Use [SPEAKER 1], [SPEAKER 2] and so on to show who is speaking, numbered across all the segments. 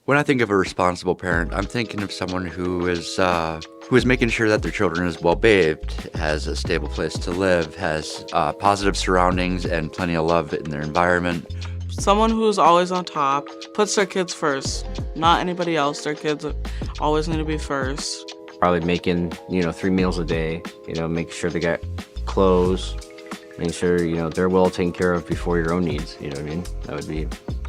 [SPEAKER 1] When I think of a responsible parent, I'm thinking of someone who is making sure that their children is well bathed, has a stable place to live, has positive surroundings and plenty of love in their environment.
[SPEAKER 2] Someone who's always on top, puts their kids first, not anybody else. Their kids always need to be first.
[SPEAKER 3] Probably making, 3 meals a day, making sure they got clothes, making sure, they're well taken care of before your own needs, you know what I mean? That would be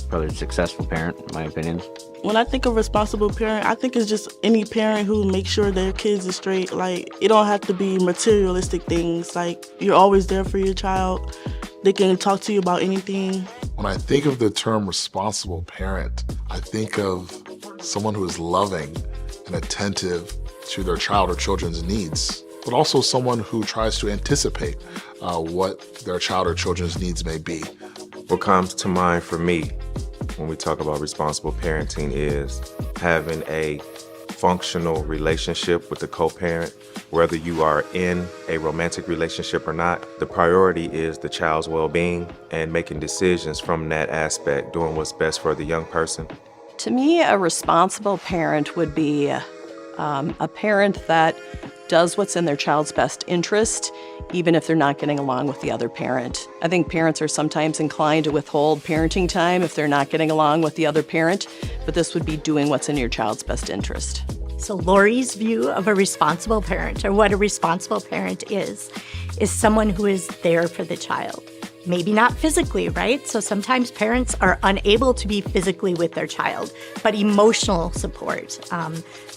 [SPEAKER 3] probably a successful parent, in my opinion.
[SPEAKER 2] When I think of responsible parent, I think it's just any parent who makes sure their kids are straight. Like, it don't have to be materialistic things. Like, you're always there for your child. They can talk to you about anything.
[SPEAKER 4] When I think of the term responsible parent, I think of someone who is loving and attentive to their child or children's needs, but also someone who tries to anticipate what their child or children's needs may be.
[SPEAKER 5] What comes to mind for me when we talk about responsible parenting is having a functional relationship with the co-parent. Whether you are in a romantic relationship or not, the priority is the child's well-being and making decisions from that aspect, doing what's best for the young person.
[SPEAKER 6] To me, a responsible parent would be a parent that does what's in their child's best interest, even if they're not getting along with the other parent. I think parents are sometimes inclined to withhold parenting time if they're not getting along with the other parent, but this would be doing what's in your child's best interest.
[SPEAKER 7] So Lori's view of a responsible parent, or what a responsible parent is someone who is there for the child. Maybe not physically, right? So sometimes parents are unable to be physically with their child, but emotional support,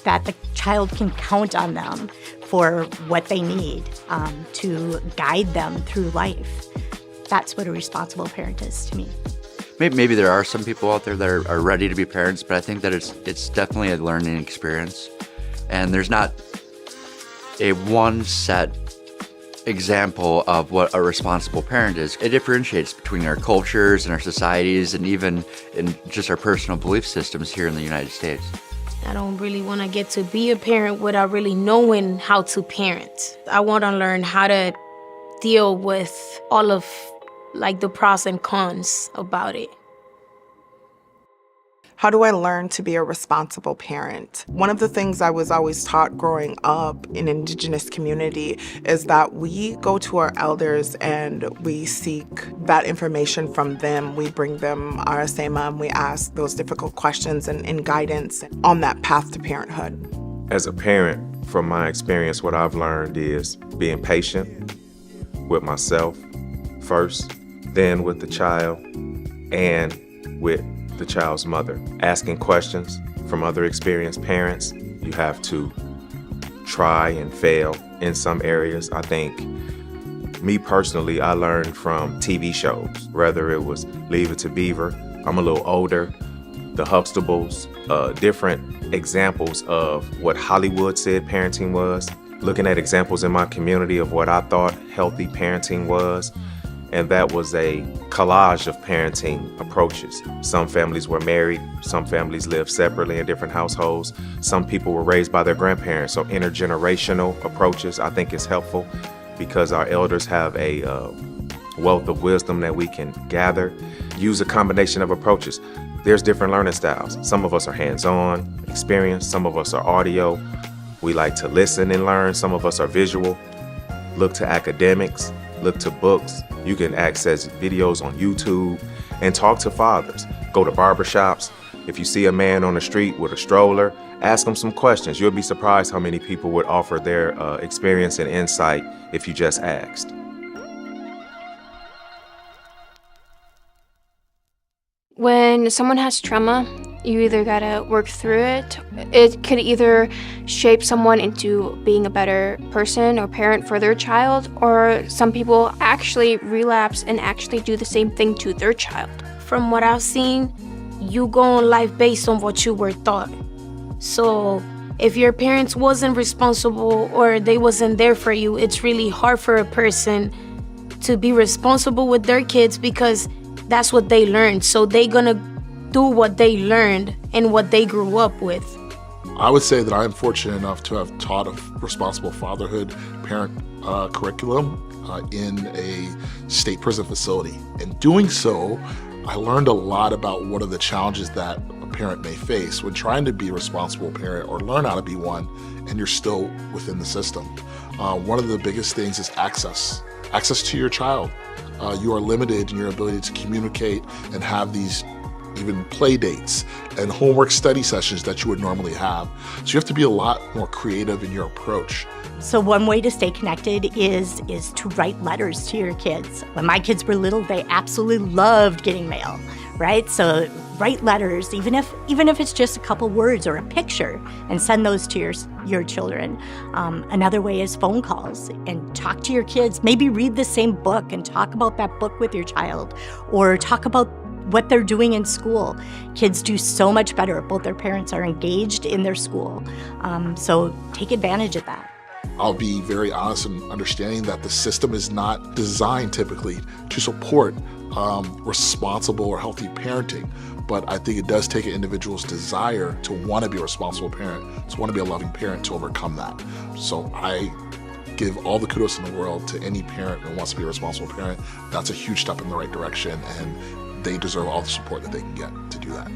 [SPEAKER 7] that the child can count on them for what they need to guide them through life. That's what a responsible parent is to me.
[SPEAKER 1] Maybe there are some people out there that are ready to be parents, but I think that it's definitely a learning experience. And there's not a one set example of what a responsible parent is. It differentiates between our cultures and our societies and even in just our personal belief systems here in the United States.
[SPEAKER 8] I don't really want to get to be a parent without really knowing how to parent. I want to learn how to deal with all of the pros and cons about it.
[SPEAKER 9] How do I learn to be a responsible parent? One of the things I was always taught growing up in Indigenous community is that we go to our elders and we seek that information from them. We bring them our asema and we ask those difficult questions and guidance on that path to parenthood.
[SPEAKER 5] As a parent, from my experience, what I've learned is being patient with myself first, then with the child, and with the child's mother. Asking questions from other experienced parents. You have to try and fail in some areas. I think, me personally, I learned from TV shows, whether it was Leave It to Beaver, I'm a little older, The Huxtables, different examples of what Hollywood said parenting was, looking at examples in my community of what I thought healthy parenting was. And that was a collage of parenting approaches. Some families were married, some families lived separately in different households. Some people were raised by their grandparents. So intergenerational approaches I think is helpful because our elders have a wealth of wisdom that we can gather. Use a combination of approaches. There's different learning styles. Some of us are hands-on, experienced. Some of us are audio. We like to listen and learn. Some of us are visual. Look to academics, look to books. You can access videos on YouTube and talk to fathers. Go to barbershops. If you see a man on the street with a stroller, ask him some questions. You'll be surprised how many people would offer their experience and insight if you just asked.
[SPEAKER 10] When someone has trauma, you either gotta work through it. It could either shape someone into being a better person or parent for their child, or some people actually relapse and actually do the same thing to their child.
[SPEAKER 8] From what I've seen, you go on life based on what you were taught. So if your parents wasn't responsible or they wasn't there for you, it's really hard for a person to be responsible with their kids because that's what they learned. So they gonna do what they learned and what they grew up with.
[SPEAKER 4] I would say that I'm fortunate enough to have taught a responsible fatherhood parent curriculum in a state prison facility. In doing so, I learned a lot about what are the challenges that parent may face when trying to be a responsible parent or learn how to be one, and you're still within the system. One of the biggest things is access to your child. You are limited in your ability to communicate and have these even play dates and homework study sessions that you would normally have. So you have to be a lot more creative in your approach.
[SPEAKER 7] So one way to stay connected is to write letters to your kids. When my kids were little, they absolutely loved getting mail, right? So write letters, even if it's just a couple words or a picture, and send those to your children. Another way is phone calls, and talk to your kids. Maybe read the same book and talk about that book with your child, or talk about what they're doing in school. Kids do so much better if both their parents are engaged in their school. So take advantage of that.
[SPEAKER 4] I'll be very honest in understanding that the system is not designed typically to support responsible or healthy parenting. But I think it does take an individual's desire to want to be a responsible parent, to want to be a loving parent, to overcome that. So I give all the kudos in the world to any parent who wants to be a responsible parent. That's a huge step in the right direction, and they deserve all the support that they can get to do that.